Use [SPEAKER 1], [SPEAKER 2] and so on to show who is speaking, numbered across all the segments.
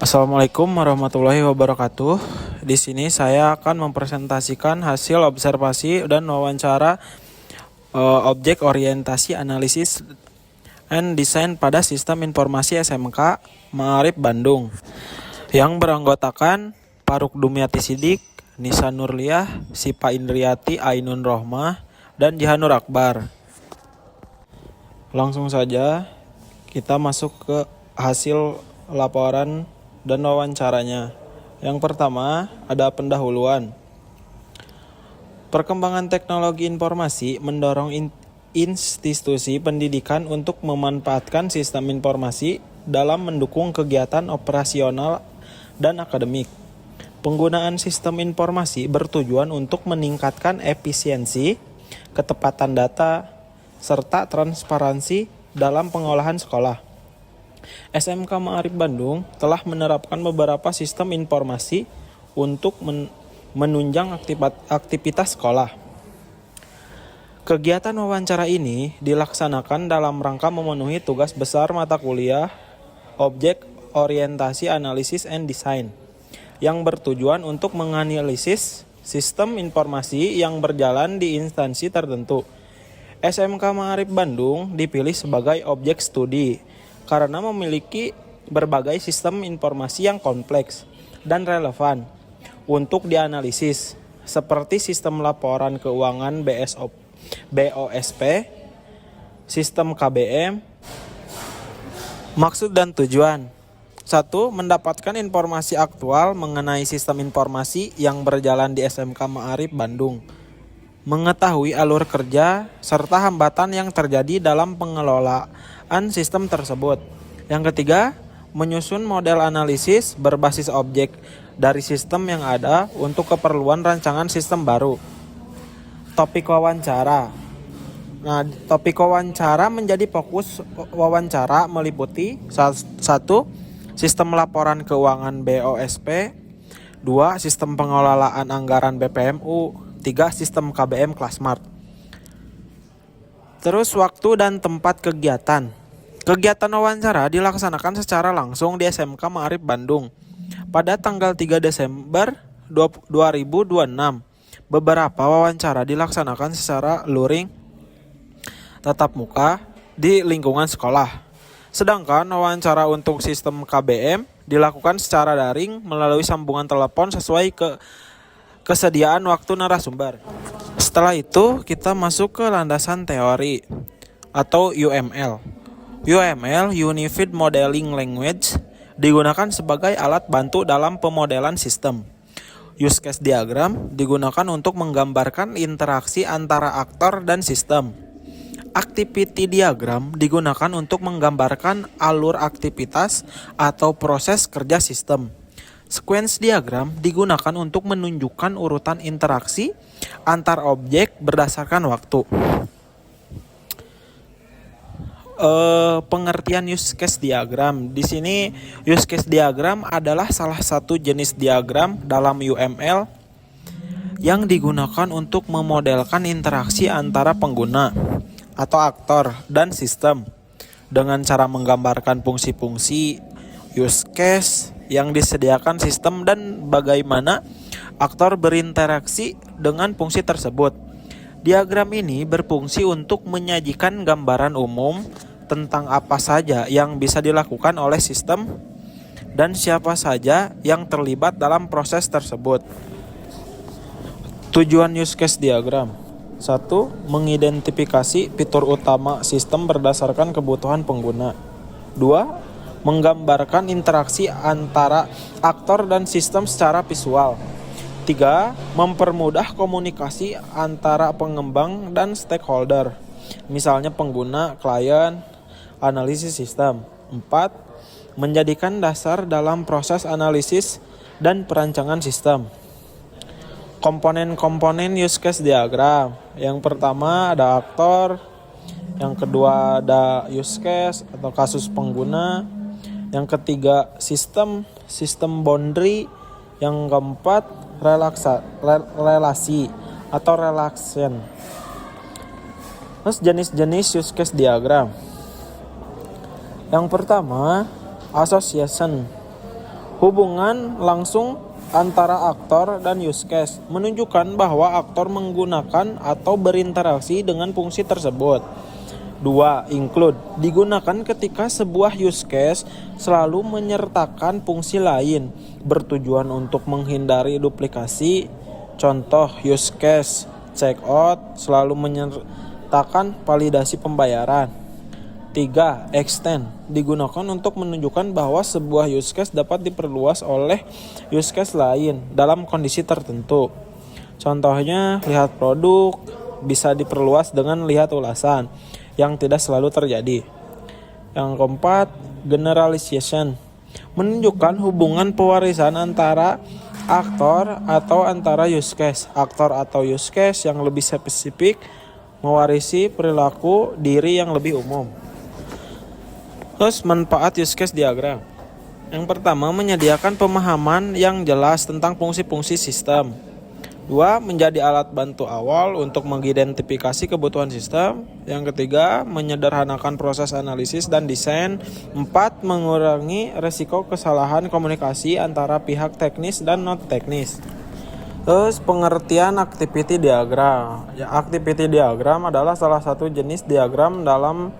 [SPEAKER 1] Assalamualaikum warahmatullahi wabarakatuh. Di sini saya akan mempresentasikan hasil observasi dan wawancara objek orientasi analisis and design pada Sistem Informasi SMK Ma'arif Bandung yang beranggotakan Faruk Dumyati Sidik, Nisa Nurliah, Sipa Indriati, Ainun Rohmah, dan Jihanur Akbar. Langsung saja kita masuk ke hasil laporan dan wawancaranya. Yang pertama ada pendahuluan. Perkembangan teknologi informasi mendorong institusi pendidikan untuk memanfaatkan sistem informasi dalam mendukung kegiatan operasional dan akademik. Penggunaan sistem informasi bertujuan untuk meningkatkan efisiensi, ketepatan data, serta transparansi dalam pengolahan sekolah. SMK Ma'arif Bandung telah menerapkan beberapa sistem informasi untuk menunjang aktivitas sekolah. Kegiatan wawancara ini dilaksanakan dalam rangka memenuhi tugas besar mata kuliah Objek Orientasi Analisis and Design yang bertujuan untuk menganalisis sistem informasi yang berjalan di instansi tertentu. SMK Ma'arif Bandung dipilih sebagai objek studi karena memiliki berbagai sistem informasi yang kompleks dan relevan untuk dianalisis, seperti sistem laporan keuangan BOSP, sistem KBM. Maksud dan tujuan: 1. Mendapatkan informasi aktual mengenai sistem informasi yang berjalan di SMK Ma'arif Bandung, mengetahui alur kerja serta hambatan yang terjadi dalam pengelolaan sistem tersebut. Yang ketiga, menyusun model analisis berbasis objek dari sistem yang ada untuk keperluan rancangan sistem baru. Topik wawancara. Nah, topik wawancara menjadi fokus wawancara meliputi 1. Sistem laporan keuangan BOSP, 2. Sistem pengelolaan anggaran BPMU, 3. Sistem KBM Klasmart. Terus waktu dan tempat kegiatan. Kegiatan wawancara dilaksanakan secara langsung di SMK Ma'arif Bandung pada tanggal 3 Desember 2026. Beberapa wawancara dilaksanakan secara luring tatap muka di lingkungan sekolah. Sedangkan wawancara untuk sistem KBM dilakukan secara daring melalui sambungan telepon sesuai kesediaan waktu narasumber. Setelah itu kita masuk ke landasan teori atau UML. UML, Unified Modeling Language, digunakan sebagai alat bantu dalam pemodelan sistem. Use case diagram digunakan untuk menggambarkan interaksi antara aktor dan sistem. Activity diagram digunakan untuk menggambarkan alur aktivitas atau proses kerja sistem. Sequence diagram digunakan untuk menunjukkan urutan interaksi antar objek berdasarkan waktu. Pengertian use case diagram. Di sini use case diagram adalah salah satu jenis diagram dalam UML yang digunakan untuk memodelkan interaksi antara pengguna atau aktor dan sistem dengan cara menggambarkan fungsi-fungsi use case yang disediakan sistem dan bagaimana aktor berinteraksi dengan fungsi tersebut. Diagram ini berfungsi untuk menyajikan gambaran umum tentang apa saja yang bisa dilakukan oleh sistem dan siapa saja yang terlibat dalam proses tersebut. Tujuan use case diagram: 1. Mengidentifikasi fitur utama sistem berdasarkan kebutuhan pengguna. 2. Menggambarkan interaksi antara aktor dan sistem secara visual. 3. Mempermudah komunikasi antara pengembang dan stakeholder, misalnya pengguna, klien, analisis sistem. 4. Menjadikan dasar dalam proses analisis dan perancangan sistem. Komponen-komponen use case diagram. Yang pertama ada aktor, yang kedua ada use case atau kasus pengguna, yang ketiga sistem boundary, yang keempat relasi atau relation. Terus jenis-jenis use case diagram. Yang pertama, association. Hubungan langsung antara aktor dan use case menunjukkan bahwa aktor menggunakan atau berinteraksi dengan fungsi tersebut. 2. Include digunakan ketika sebuah use case selalu menyertakan fungsi lain bertujuan untuk menghindari duplikasi. Contoh use case checkout selalu menyertakan validasi pembayaran. 3. Extend digunakan untuk menunjukkan bahwa sebuah use case dapat diperluas oleh use case lain dalam kondisi tertentu. Contohnya, lihat produk bisa diperluas dengan lihat ulasan, yang tidak selalu terjadi. Yang keempat, generalization menunjukkan hubungan pewarisan antara aktor atau antara use case. Aktor atau use case yang lebih spesifik mewarisi perilaku diri yang lebih umum. Terus manfaat use case diagram. Yang pertama, menyediakan pemahaman yang jelas tentang fungsi-fungsi sistem. 2. Menjadi alat bantu awal untuk mengidentifikasi kebutuhan sistem. Yang ketiga, menyederhanakan proses analisis dan desain. 4. Mengurangi risiko kesalahan komunikasi antara pihak teknis dan non teknis. Terus pengertian activity diagram. Activity diagram adalah salah satu jenis diagram dalam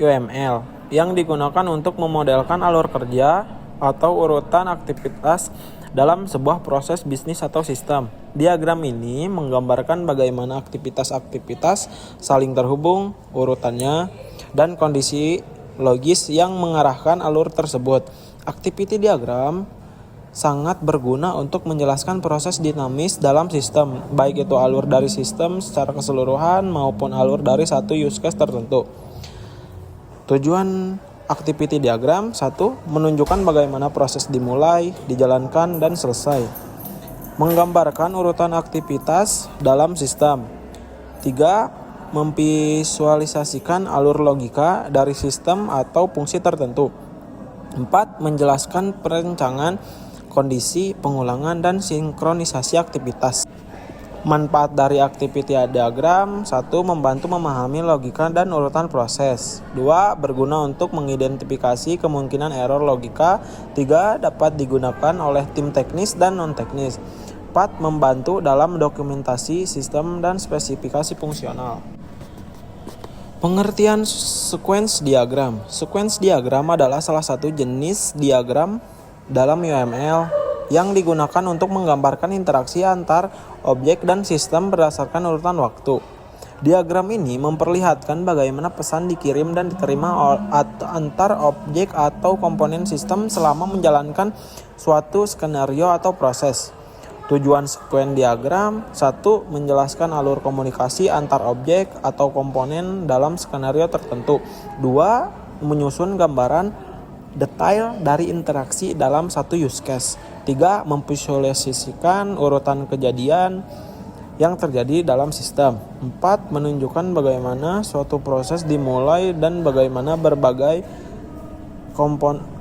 [SPEAKER 1] UML yang digunakan untuk memodelkan alur kerja atau urutan aktivitas dalam sebuah proses bisnis atau sistem. Diagram ini menggambarkan bagaimana aktivitas-aktivitas saling terhubung, urutannya, dan kondisi logis yang mengarahkan alur tersebut. Activity diagram sangat berguna untuk menjelaskan proses dinamis dalam sistem, baik itu alur dari sistem secara keseluruhan maupun alur dari satu use case tertentu. Tujuan Activity diagram. 1. Menunjukkan bagaimana proses dimulai, dijalankan, dan selesai. Menggambarkan urutan aktivitas dalam sistem. 3. Memvisualisasikan alur logika dari sistem atau fungsi tertentu. 4. Menjelaskan perencanaan, kondisi, pengulangan, dan sinkronisasi aktivitas. Manfaat dari activity diagram. 1. Membantu memahami logika dan urutan proses. 2. Berguna untuk mengidentifikasi kemungkinan error logika. 3. Dapat digunakan oleh tim teknis dan non-teknis. 4. Membantu dalam dokumentasi sistem dan spesifikasi fungsional. Pengertian sequence diagram. Sequence diagram adalah salah satu jenis diagram dalam UML yang digunakan untuk menggambarkan interaksi antar objek dan sistem berdasarkan urutan waktu. Diagram ini memperlihatkan bagaimana pesan dikirim dan diterima antar objek atau komponen sistem selama menjalankan suatu skenario atau proses. Tujuan sequence diagram. 1. Menjelaskan alur komunikasi antar objek atau komponen dalam skenario tertentu. 2. Menyusun gambaran detail dari interaksi dalam satu use case. 3. Memvisualisasikan urutan kejadian yang terjadi dalam sistem. 4. Menunjukkan bagaimana suatu proses dimulai dan bagaimana berbagai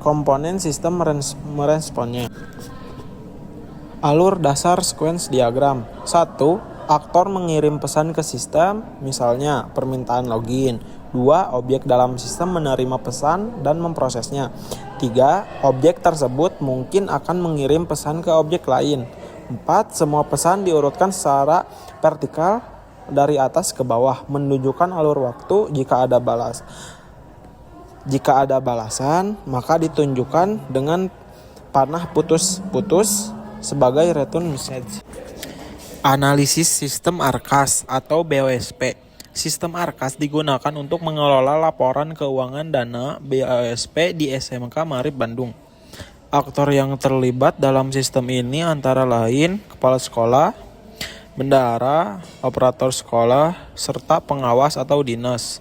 [SPEAKER 1] komponen sistem meresponnya. Alur dasar sequence diagram. 1. Aktor mengirim pesan ke sistem, misalnya permintaan login. 2. Objek dalam sistem menerima pesan dan memprosesnya. 3. Objek tersebut mungkin akan mengirim pesan ke objek lain. 4. Semua pesan diurutkan secara vertikal dari atas ke bawah, menunjukkan alur waktu. Jika ada balasan, maka ditunjukkan dengan panah putus-putus sebagai return message. Analisis sistem ARKAS atau BOSP. Sistem ARKAS digunakan untuk mengelola laporan keuangan dana BOSP di SMK Maarif Bandung. Aktor yang terlibat dalam sistem ini antara lain kepala sekolah, bendahara, operator sekolah, serta pengawas atau dinas.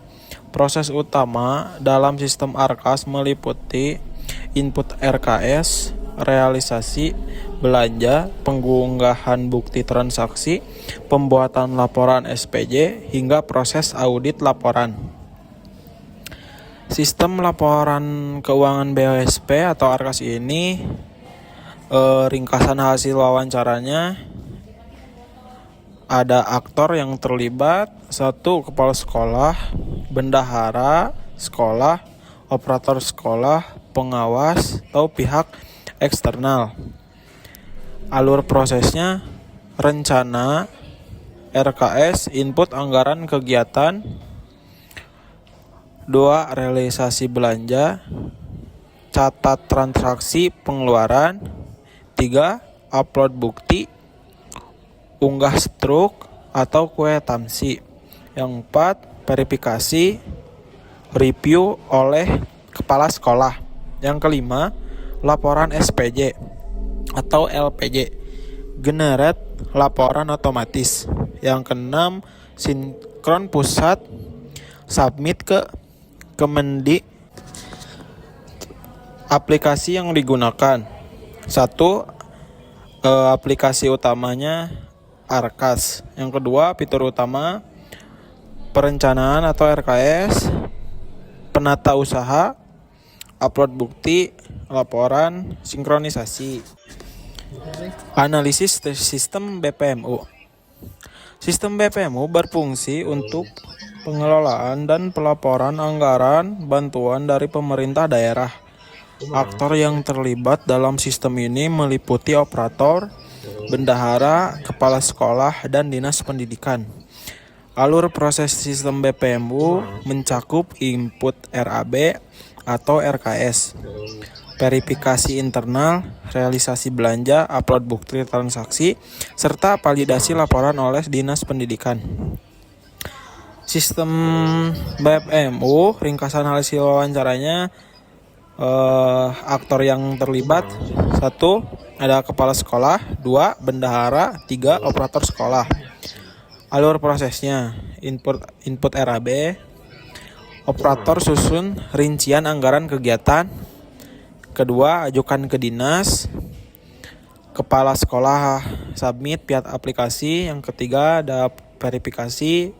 [SPEAKER 1] Proses utama dalam sistem ARKAS meliputi input RKS, realisasi belanja, pengunggahan bukti transaksi, pembuatan laporan SPJ, hingga proses audit laporan. Sistem laporan keuangan BOSP atau ARKAS ini ringkasan hasil wawancaranya. Ada aktor yang terlibat. 1. Kepala sekolah, bendahara sekolah, operator sekolah, pengawas atau pihak eksternal. Alur prosesnya: rencana, RKS, input anggaran kegiatan. 2. Realisasi belanja, catat transaksi pengeluaran. 3. Upload bukti, unggah struk atau kwitansi. Yang 4. Verifikasi, review oleh kepala sekolah. Yang kelima, laporan SPJ atau LPJ, generate laporan otomatis. Yang keenam, sinkron pusat, submit ke Kemendi. Aplikasi yang digunakan. 1. Aplikasi utamanya ARKAS. Yang kedua, fitur utama perencanaan atau RKS, penata usaha, upload bukti, laporan, sinkronisasi. Analisis sistem BPMU. Sistem BPMU berfungsi untuk pengelolaan dan pelaporan anggaran bantuan dari pemerintah daerah. Aktor yang terlibat dalam sistem ini meliputi operator, bendahara, kepala sekolah, dan dinas pendidikan. Alur proses sistem BPMU mencakup input RAB atau RKS, verifikasi internal, realisasi belanja, upload bukti transaksi, serta validasi laporan oleh dinas pendidikan. Sistem BPMU, ringkasan hasil wawancaranya, aktor yang terlibat: 1. Ada kepala sekolah. 2. Bendahara. 3. Operator sekolah. Alur prosesnya: input RAB, Operator susun rincian anggaran kegiatan. Kedua, ajukan ke dinas. Kepala sekolah submit via aplikasi. Yang ketiga, ada verifikasi.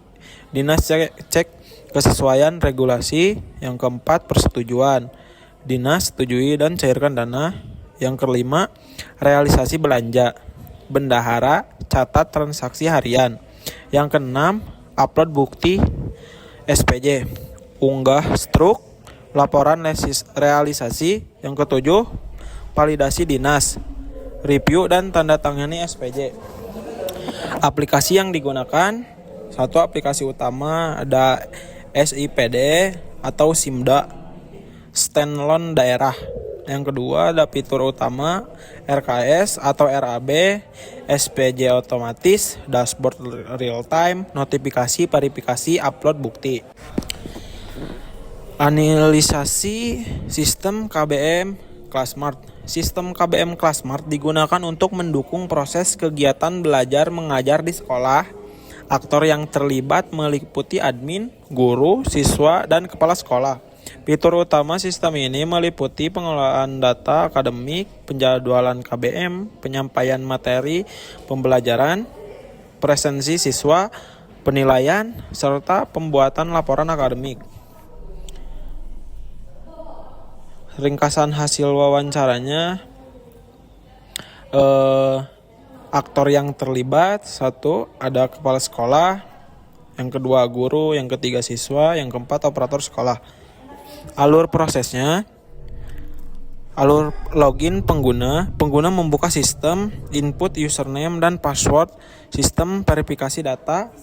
[SPEAKER 1] Dinas cek kesesuaian regulasi. Yang keempat, persetujuan. Dinas setujui dan cairkan dana. Yang kelima, realisasi belanja. Bendahara catat transaksi harian. Yang keenam, upload bukti SPJ. Unggah struk laporan realisasi. Yang ketujuh, validasi dinas. Review dan tanda tangani SPJ. Aplikasi yang digunakan, satu aplikasi utama ada SIPD atau SIMDA, standalone daerah. Yang kedua ada fitur utama RKS atau RAB, SPJ otomatis, dashboard real time, notifikasi, verifikasi, upload bukti. Analisasi sistem KBM Classmart. Sistem KBM Classmart digunakan untuk mendukung proses kegiatan belajar mengajar di sekolah. Aktor yang terlibat meliputi admin, guru, siswa, dan kepala sekolah. Fitur utama sistem ini meliputi pengelolaan data akademik, penjadwalan KBM, penyampaian materi pembelajaran, presensi siswa, penilaian, serta pembuatan laporan akademik. Ringkasan hasil wawancaranya, aktor yang terlibat, satu ada kepala sekolah, yang kedua guru, yang ketiga siswa, yang keempat operator sekolah. Alur prosesnya, alur login pengguna membuka sistem, input username dan password, sistem verifikasi data,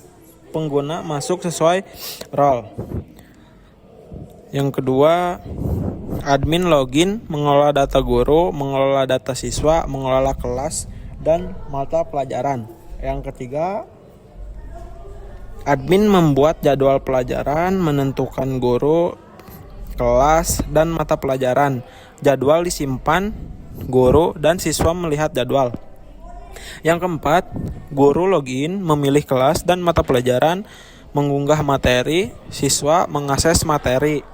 [SPEAKER 1] pengguna masuk sesuai role. Yang kedua, admin login, mengelola data guru, mengelola data siswa, mengelola kelas dan mata pelajaran. Yang ketiga, admin membuat jadwal pelajaran, menentukan guru, kelas, dan mata pelajaran. Jadwal disimpan, guru dan siswa melihat jadwal. Yang keempat, guru login, memilih kelas dan mata pelajaran, mengunggah materi, siswa mengakses materi.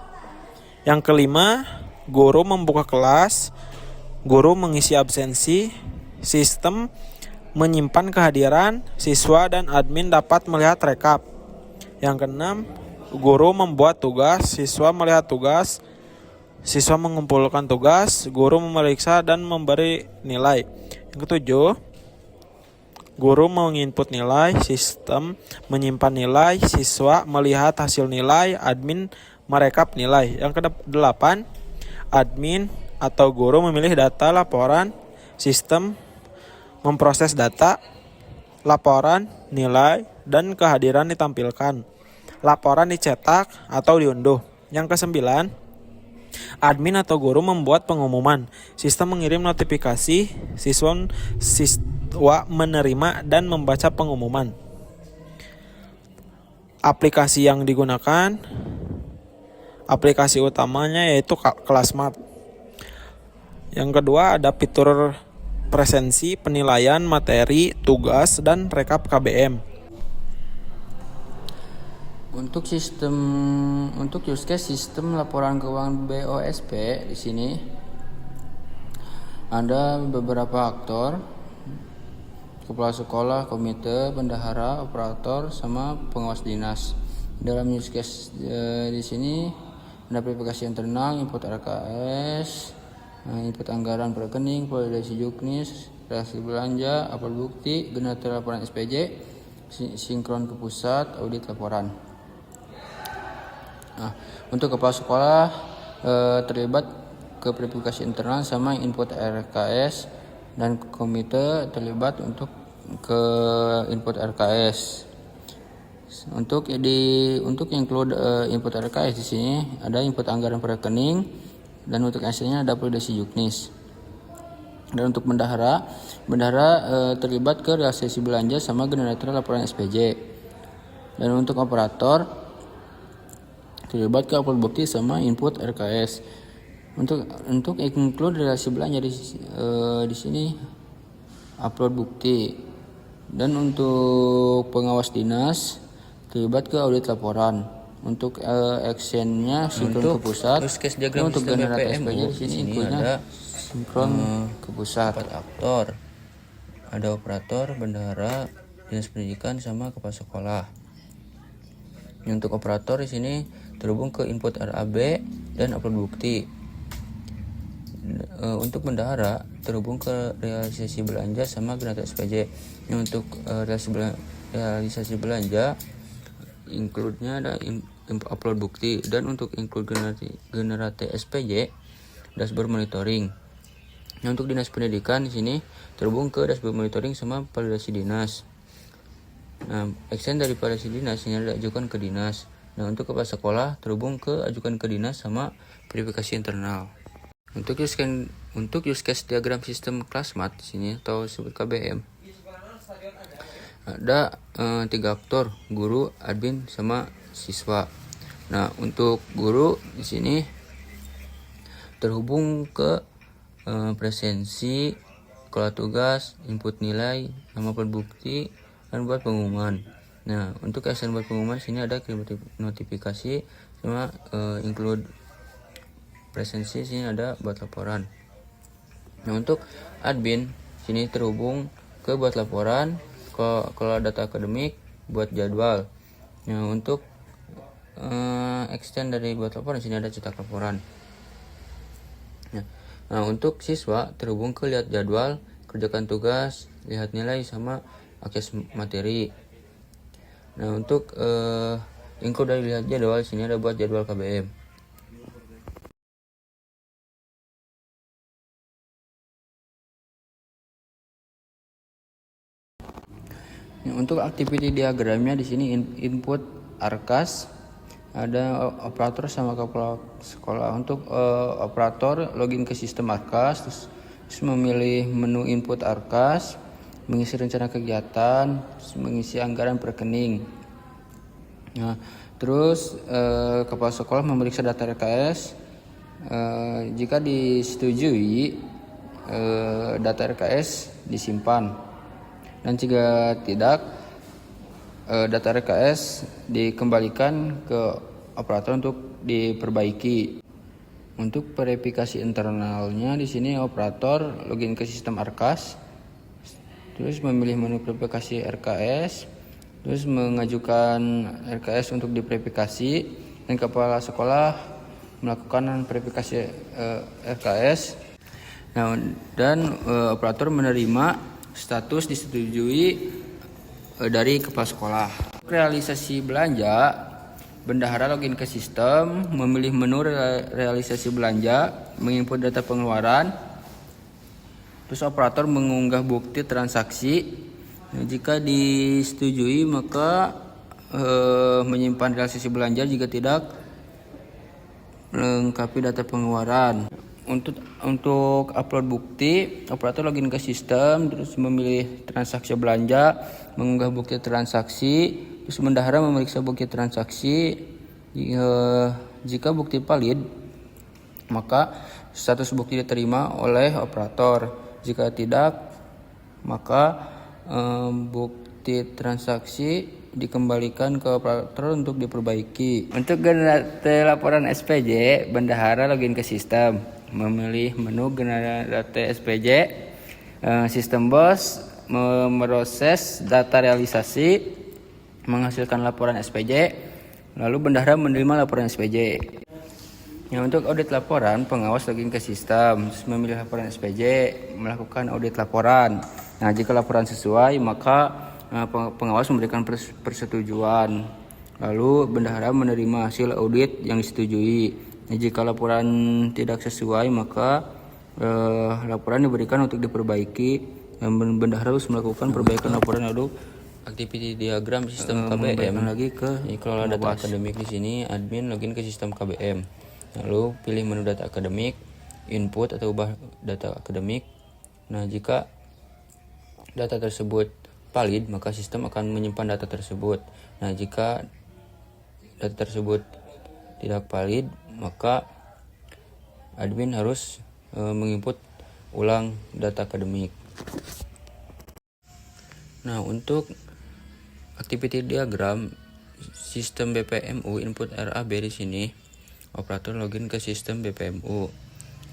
[SPEAKER 1] Yang kelima, guru membuka kelas, guru mengisi absensi, sistem menyimpan kehadiran, siswa dan admin dapat melihat rekap. Yang keenam, guru membuat tugas, siswa melihat tugas, siswa mengumpulkan tugas, guru memeriksa dan memberi nilai. Yang ketujuh, guru menginput nilai, sistem menyimpan nilai, siswa melihat hasil nilai, admin merekap nilai. Yang ke-8, admin atau guru memilih data laporan, sistem memproses data, laporan, nilai, dan kehadiran ditampilkan. Laporan dicetak atau diunduh. Yang ke-9, admin atau guru membuat pengumuman, sistem mengirim notifikasi, siswa menerima dan membaca pengumuman. Aplikasi yang digunakan, aplikasi utamanya yaitu Classmart. Yang kedua ada fitur presensi, penilaian materi, tugas, dan rekap KBM.
[SPEAKER 2] Untuk use case sistem laporan keuangan BOSP di sini ada beberapa aktor: kepala sekolah, komite, bendahara, operator, sama pengawas dinas. Dalam use case di sini ada verifikasi internal, input RKS, input anggaran per rekening, validasi juknis, realisasi belanja, upload bukti, generator laporan SPJ, sinkron ke pusat, audit laporan. Untuk kepala sekolah terlibat ke verifikasi internal sama input RKS, dan komite terlibat untuk ke input RKS. Untuk include input RKS di sini ada input anggaran per rekening, dan untuk hasilnya ada validasi juknis. Dan untuk bendahara terlibat ke realisasi belanja sama generator laporan SPJ. Dan untuk operator terlibat ke upload bukti sama input RKS. Untuk include realisasi belanja di sini upload bukti. Dan untuk pengawas dinas terlibat ke audit laporan. Untuk actionnya sinkron ke pusat.
[SPEAKER 3] Use case diagram
[SPEAKER 2] Untuk
[SPEAKER 3] sistem
[SPEAKER 2] generator
[SPEAKER 3] BPM,
[SPEAKER 2] SPJ
[SPEAKER 3] Bu,
[SPEAKER 2] di sini
[SPEAKER 3] di sini
[SPEAKER 2] inputnya
[SPEAKER 3] ada
[SPEAKER 2] sinkron ke pusat.
[SPEAKER 3] 4 aktor. Ada operator, bendahara, dinas pendidikan, sama kepala sekolah. Untuk operator di sini terhubung ke input RAB dan upload bukti. Untuk bendahara terhubung ke realisasi belanja sama generator SPJ. Untuk realisasi belanja include-nya ada upload bukti, dan untuk include generator SPJ dashboard monitoring. Untuk dinas pendidikan di sini terhubung ke dashboard monitoring sama validasi dinas. Nah, action dari validasi dinas ini ada ajukan ke dinas. Nah, untuk kepala sekolah terhubung ke ajukan ke dinas sama verifikasi internal. Untuk use case diagram sistem classmat di sini atau disebut KBM, ada 3 aktor, guru, admin, sama siswa. Nah, untuk guru di sini terhubung ke presensi, sekolah tugas, input nilai, nama bukti, dan buat pengumuman. Nah, untuk action buat pengumuman sini ada kirim notifikasi sama include presensi, sini ada buat laporan. Nah, untuk admin sini terhubung ke buat laporan, kalau data akademik buat jadwal. Nah, untuk extend dari buat laporan sini ada cetak laporan. Nah, untuk siswa terhubung ke lihat jadwal, kerjakan tugas, lihat nilai, sama akses materi. Nah, untuk include dari lihat jadwal sini ada buat jadwal KBM. Untuk activity diagramnya di sini input ARKAS, ada operator sama kepala sekolah. Untuk operator login ke sistem ARKAS, terus memilih menu input ARKAS, mengisi rencana kegiatan, mengisi anggaran per rekening. Nah, terus kepala sekolah memeriksa data RKS. Jika disetujui, data RKS disimpan, dan jika tidak, data RKS dikembalikan ke operator untuk diperbaiki. Untuk verifikasi internalnya di sini operator login ke sistem ARKAS, terus memilih menu verifikasi RKS, terus mengajukan RKS untuk diverifikasi, dan kepala sekolah melakukan verifikasi RKS. Nah, dan operator menerima status disetujui dari kepala sekolah. Realisasi belanja, bendahara login ke sistem, memilih menu realisasi belanja, menginput data pengeluaran, terus operator mengunggah bukti transaksi. Nah, jika disetujui maka menyimpan realisasi belanja, jika tidak melengkapi data pengeluaran. Untuk upload bukti, operator login ke sistem, terus memilih transaksi belanja, mengunggah bukti transaksi, terus bendahara memeriksa bukti transaksi. Jika bukti valid, maka status bukti diterima oleh operator. Jika tidak, maka bukti transaksi dikembalikan ke operator untuk diperbaiki. Untuk generator laporan SPJ, bendahara login ke sistem, memilih menu generator SPJ, sistem BOS, memproses data realisasi, menghasilkan laporan SPJ, lalu bendahara menerima laporan SPJ. Ya, untuk audit laporan, pengawas login ke sistem, terus memilih laporan SPJ, melakukan audit laporan. Nah, jika laporan sesuai, maka pengawas memberikan persetujuan. Lalu bendahara menerima hasil audit yang disetujui. Nah, jika laporan tidak sesuai, maka laporan diberikan untuk diperbaiki. Bendahara harus melakukan perbaikan laporan. Lalu Activity diagram sistem KBM
[SPEAKER 2] lagi ke
[SPEAKER 3] kelola data akademik. Di sini admin login ke sistem KBM, lalu pilih menu data akademik, input atau ubah data akademik. Nah, jika data tersebut valid, maka sistem akan menyimpan data tersebut. Nah, jika data tersebut tidak valid, maka admin harus menginput ulang data akademik. Nah, untuk activity diagram
[SPEAKER 2] sistem BPMU input RAB di sini, operator login ke sistem BPMU,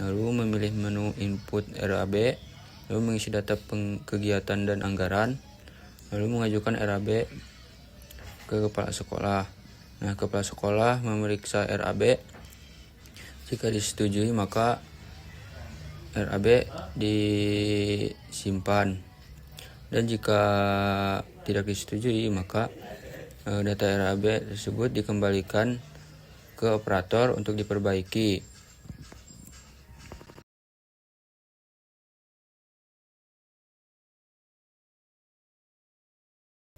[SPEAKER 2] lalu memilih menu input RAB, lalu mengisi data kegiatan dan anggaran, lalu mengajukan RAB ke kepala sekolah. Nah, kepala sekolah memeriksa RAB. Jika disetujui, maka RAB disimpan. Dan jika tidak disetujui, maka data RAB tersebut dikembalikan ke operator untuk diperbaiki.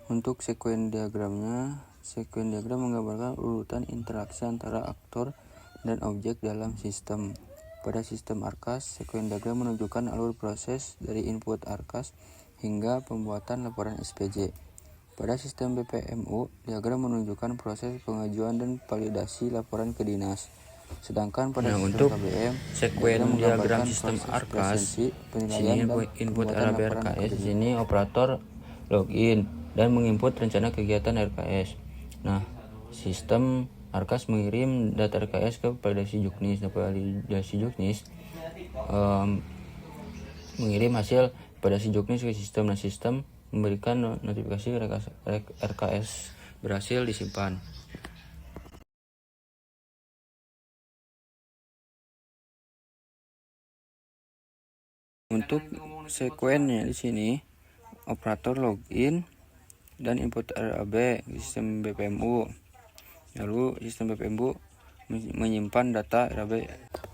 [SPEAKER 2] Untuk sekuen diagramnya, sekuen diagram menggambarkan urutan interaksi antara aktor dan objek dalam sistem. Pada sistem ARKAS, sekuen diagram menunjukkan alur proses dari input ARKAS hingga pembuatan laporan SPJ. Pada sistem BPMU, diagram menunjukkan proses pengajuan dan validasi laporan ke dinas. Sedangkan pada sistem KBM,
[SPEAKER 3] Sekuen diagram sistem
[SPEAKER 2] proses
[SPEAKER 3] ARKAS,
[SPEAKER 2] presensi,
[SPEAKER 3] sini
[SPEAKER 2] penilaian, dan
[SPEAKER 3] input
[SPEAKER 2] pembuatan
[SPEAKER 3] RAB
[SPEAKER 2] laporan
[SPEAKER 3] RKS, di
[SPEAKER 2] akademik.
[SPEAKER 3] sini operator login dan menginput rencana kegiatan RKS. Nah, sistem ARKAS mengirim data RKS ke validasi Juknis. Nah, validasi Juknis mengirim hasil validasi Juknis ke sistem. Nah, sistem memberikan notifikasi RKS berhasil disimpan. Untuk sekuennya di sini, operator login dan input RAB sistem BPMU. Lalu sistem BPMU menyimpan data RAB.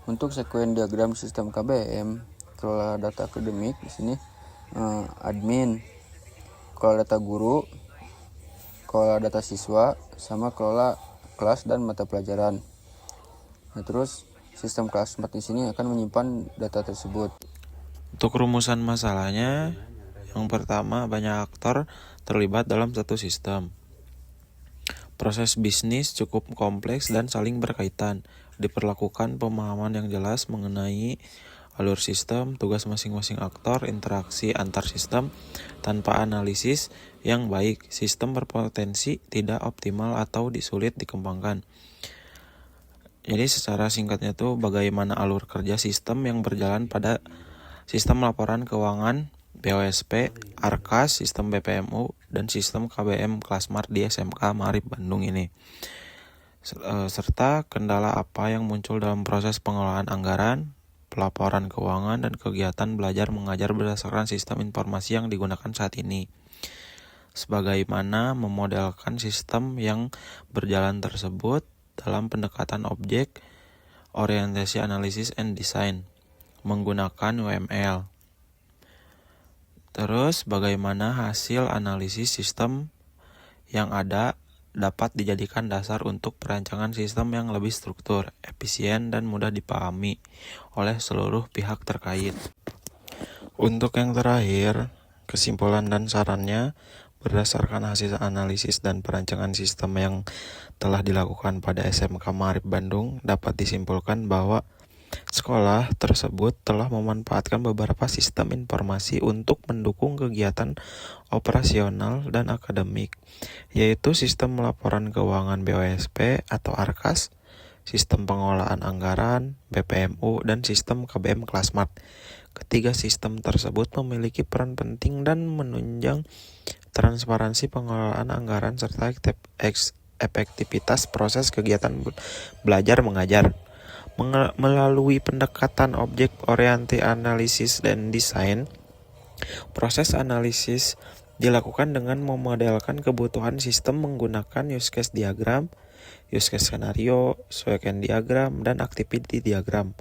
[SPEAKER 3] Untuk sekuen diagram sistem KBM, kelola data akademik di sini admin, kelola data guru, kelola data siswa, sama kelola kelas dan mata pelajaran. Nah, terus sistem kelas 4 di sini akan menyimpan data tersebut.
[SPEAKER 1] Untuk rumusan masalahnya, yang pertama, banyak aktor terlibat dalam satu sistem. Proses bisnis cukup kompleks dan saling berkaitan. Diperlakukan pemahaman yang jelas mengenai alur sistem, tugas masing-masing aktor, interaksi antar sistem. Tanpa analisis yang baik, sistem berpotensi tidak optimal atau sulit dikembangkan. Jadi secara singkatnya tuh bagaimana alur kerja sistem yang berjalan pada sistem laporan keuangan BOSP, ARKAS, sistem BPMU, dan sistem KBM Klasmart di SMK Maarif Bandung ini. Serta kendala apa yang muncul dalam proses pengelolaan anggaran, pelaporan keuangan, dan kegiatan belajar mengajar berdasarkan sistem informasi yang digunakan saat ini. Sebagaimana memodelkan sistem yang berjalan tersebut dalam pendekatan objek, orientasi analisis and design, menggunakan UML. Terus bagaimana hasil analisis sistem yang ada dapat dijadikan dasar untuk perancangan sistem yang lebih struktur, efisien, dan mudah dipahami oleh seluruh pihak terkait. Untuk yang terakhir, kesimpulan dan sarannya berdasarkan hasil analisis dan perancangan sistem yang telah dilakukan pada SMK Maarif Bandung, dapat disimpulkan bahwa sekolah tersebut telah memanfaatkan beberapa sistem informasi untuk mendukung kegiatan operasional dan akademik, yaitu sistem laporan keuangan BOSP atau ARKAS, sistem pengelolaan anggaran BPMU, dan sistem KBM Klasmart. Ketiga sistem tersebut memiliki peran penting dan menunjang transparansi pengelolaan anggaran serta efektivitas proses kegiatan belajar mengajar. Melalui pendekatan objek-oriented analysis dan desain, proses analisis dilakukan dengan memodelkan kebutuhan sistem menggunakan use case diagram, use case skenario, sekuen diagram, dan activity diagram.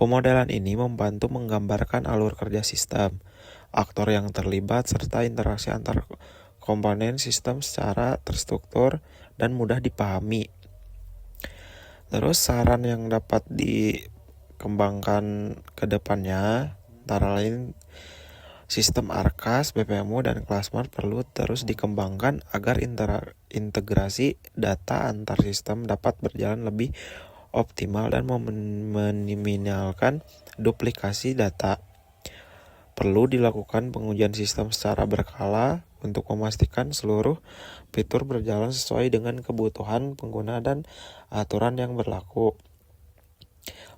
[SPEAKER 1] Pemodelan ini membantu menggambarkan alur kerja sistem, aktor yang terlibat, serta interaksi antar komponen sistem secara terstruktur dan mudah dipahami. Terus saran yang dapat dikembangkan ke depannya antara lain sistem ARKAS, BPMU, dan Klasmart perlu terus dikembangkan agar integrasi data antar sistem dapat berjalan lebih optimal dan meminimalkan duplikasi data. Perlu dilakukan pengujian sistem secara berkala untuk memastikan seluruh fitur berjalan sesuai dengan kebutuhan pengguna dan aturan yang berlaku.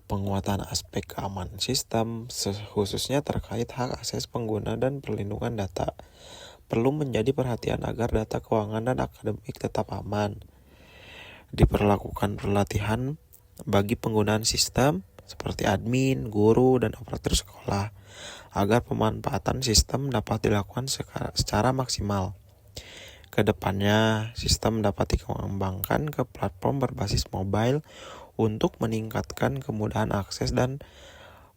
[SPEAKER 1] Penguatan aspek keamanan sistem, khususnya terkait hak akses pengguna dan perlindungan data, perlu menjadi perhatian agar data keuangan dan akademik tetap aman. Diperlakukan pelatihan bagi penggunaan sistem seperti admin, guru, dan operator sekolah agar pemanfaatan sistem dapat dilakukan secara maksimal. Kedepannya, sistem dapat dikembangkan ke platform berbasis mobile untuk meningkatkan kemudahan akses dan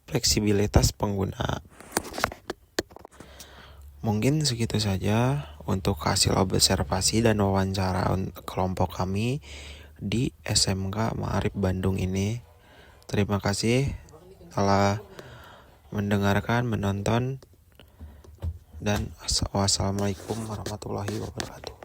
[SPEAKER 1] fleksibilitas pengguna. Mungkin segitu saja untuk hasil observasi dan wawancara kelompok kami di SMK Ma'arif Bandung ini. Terima kasih telah mendengarkan, menonton, dan wassalamualaikum warahmatullahi wabarakatuh.